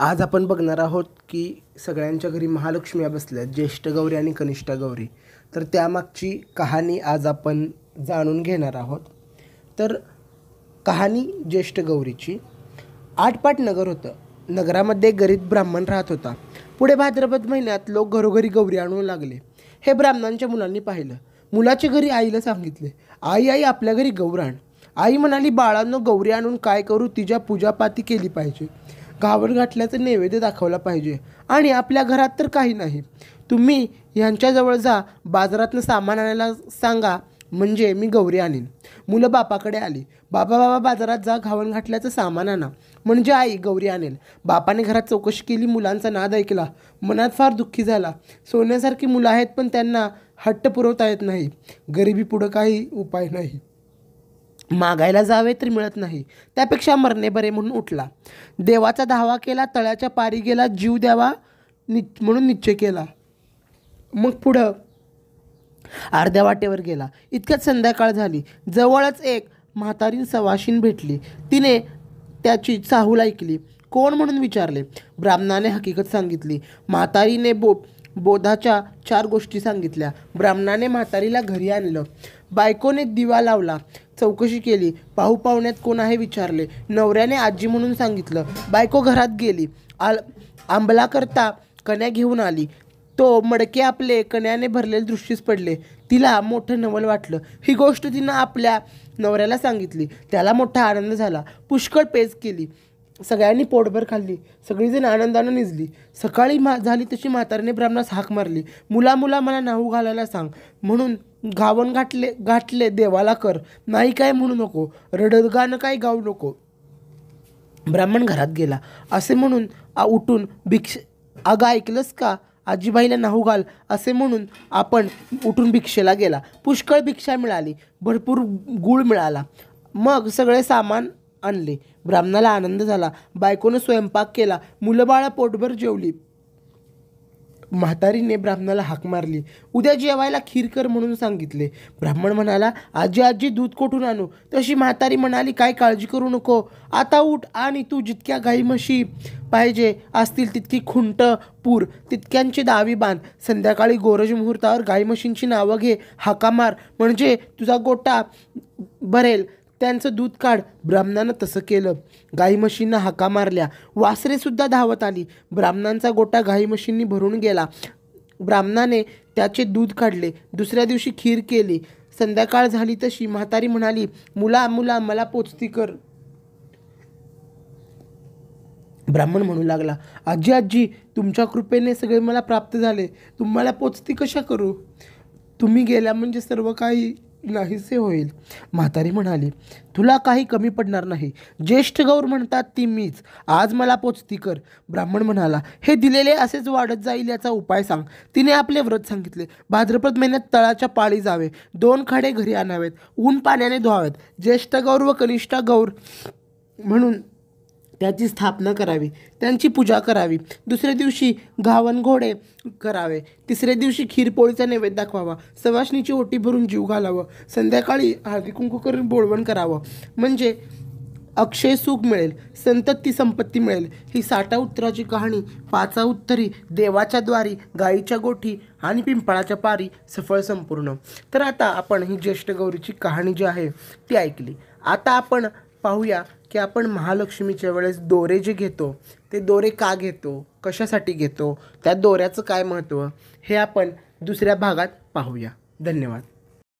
आज आपण बघणार आहोत की सगळ्यांच्या घरी महालक्ष्म्या बसल्यात, ज्येष्ठ गौरी आणि कनिष्ठ गौरी. तर त्यामागची कहाणी आज आपण जाणून घेणार आहोत. तर कहाणी ज्येष्ठ गौरीची. आटपाट नगर होतं. नगरामध्ये गरीब ब्राह्मण राहत होता. पुढे भाद्रपद महिन्यात लोक घरोघरी गौरी आणू लागले. हे ब्राह्मणांच्या मुलांनी पाहिलं. मुलाच्या घरी आईला सांगितले, आई आई आपल्या घरी गौर आण. आई म्हणाली, बाळांनो, गौरी आणून काय करू? तिच्या पूजापाती केली पाहिजे, गावर घातल्याचं नैवेद्य दाखवला पाहिजे आणि आपल्या घरात तर काही नाही. तुम्ही ह्यांच्याजवळ जा, बाजारातनं सामान आणायला सांगा, म्हणजे मी गौरी आणीन. मुलं बापाकडे आली. बाबा बाजारात जा, घावन घातल्याचं सामान आणा, म्हणजे आई गौरी आणेल. बापाने घरात चौकशी केली, मुलांचा नाद ऐकला. मनात फार दुःखी झाला. सोन्यासारखी मुलं आहेत, पण त्यांना हट्ट पुरवता येत नाही. गरिबी पुढं काही उपाय नाही. मागायला जावे तर मिळत नाही, त्यापेक्षा मरणे बरे म्हणून उठला. देवाचा धावा केला, तळ्याच्या पारी गेला, जीव द्यावा म्हणून निश्चय केला. मग पुढं अर्ध्या वाटेवर गेला. इतक्यात संध्याकाळ झाली. जवळच एक म्हातारीण सवाशीण भेटली. तिने त्याची चाहूल ऐकली. कोण म्हणून विचारले. ब्राह्मणाने हकीकत सांगितली. म्हातारीने बोधाच्या 4 गोष्टी सांगितल्या. ब्राह्मणाने म्हातारीला घरी आणलं. बायकोने दिवा लावला. चौकशी केली. पाहुण्यात कोण आहे विचारले. नवऱ्याने आजी म्हणून सांगितलं. बायको घरात गेली. आंबला करता कण्या घेऊन आली. तो मडके आपले कण्याने भरलेले दृष्टीस पडले. तिला मोठं नवल वाटलं. ही गोष्ट तिनं आपल्या नवऱ्याला सांगितली. त्याला मोठा आनंद झाला. पुष्कळ पेच केली. सगळ्यांनी पोटभर खाल्ली. सगळीजण आनंदानं निजली. सकाळी झाली तशी म्हातारीने ब्राह्मणास हाक मारली. मुला मला नाहू घालायला सांग, म्हणून घावन घातले देवाला कर, नाही काय म्हणू नको, रडगाणं काय गाऊ नको. ब्राह्मण घरात गेला. असे म्हणून उठून अगं ऐकलंस का, आजीबाईला नाहू घाल, असे म्हणून आपण उठून भिक्षेला गेला. पुष्कळ भिक्षा मिळाली. भरपूर गूळ मिळाला. मग सगळे सामान आणले. ब्राह्मणाला आनंद झाला. बायकोनं स्वयंपाक केला. मुलं बाळा पोटभर जेवली. म्हातारीने ब्राह्मणाला हाक मारली. उद्या जेवायला खीर कर म्हणून सांगितले. ब्राह्मण म्हणाला, आजी दूध कोठून आणू? तशी म्हातारी म्हणाली, काय काळजी करू नको, आता उठ आणि तू जितक्या गाई म्हशी पाहिजे असतील तितकी खुंट पूर, तितक्यांची दावी बांध. संध्याकाळी गोरज मुहूर्तावर गाई म्हशींची नावं घे, हाका मार, म्हणजे तुझा गोटा भरेल. त्यांचं दूध काढ. ब्राह्मणानं तसं केलं. गाई म्हशींना हाका मारल्या. वासरेसुद्धा धावत आली. ब्राह्मणांचा गोटा गाई म्हशींनी भरून गेला. ब्राह्मणाने त्याचे दूध काढले. दुसऱ्या दिवशी खीर केली. संध्याकाळ झाली तशी म्हातारी म्हणाली, मुला मला पोचती कर. ब्राह्मण म्हणू लागला, आजी तुमच्या कृपेने सगळे मला प्राप्त झाले, तुम्हाला पोचती कशा करू? तुम्ही गेल्या म्हणजे सर्व काही नाहीसे होईल. म्हातारी म्हणाली, तुला काही कमी पडणार नाही. ज्येष्ठ गौर म्हणतात ती मीच. आज मला पोचती कर. ब्राह्मण म्हणाला, हे दिलेले असेच वाढत जाईल, याचा उपाय सांग. तिने आपले व्रत सांगितले. भाद्रपद महिन्यात तळाच्या पाळी जावे. 2 खाडे घरी आणावेत. ऊन पाण्याने धुवावेत. ज्येष्ठ गौर व कनिष्ठ गौर म्हणून त्याची स्थापना करावी. त्यांची पूजा करावी. दुसऱ्या दिवशी घावन घोडे करावे. तिसऱ्या दिवशी खीरपोळीचा नैवेद्य दाखवावा. सवाष्णीची ओटी भरून जीव घालावं. संध्याकाळी हळदी कुंकू करून बोळवण करावं, म्हणजे अक्षय सुख मिळेल, संतती संपत्ती मिळेल. ही 60 उत्तराची कहाणी 5 उत्तरी, देवाच्या द्वारी, गाईच्या गोठी आणि पिंपळाच्या पारी, सफळ संपूर्ण. तर आता आपण ही ज्येष्ठ गौरीची कहाणी जी आहे ती ऐकली. आता आपण पाहूया की आपण महालक्ष्मीच्या वेळेस दोरे जे घेतो ते दोरे का घेतो, कशासाठी घेतो, त्या दोऱ्याचं काय महत्त्व, हे आपण दुसऱ्या भागात पाहूया. धन्यवाद.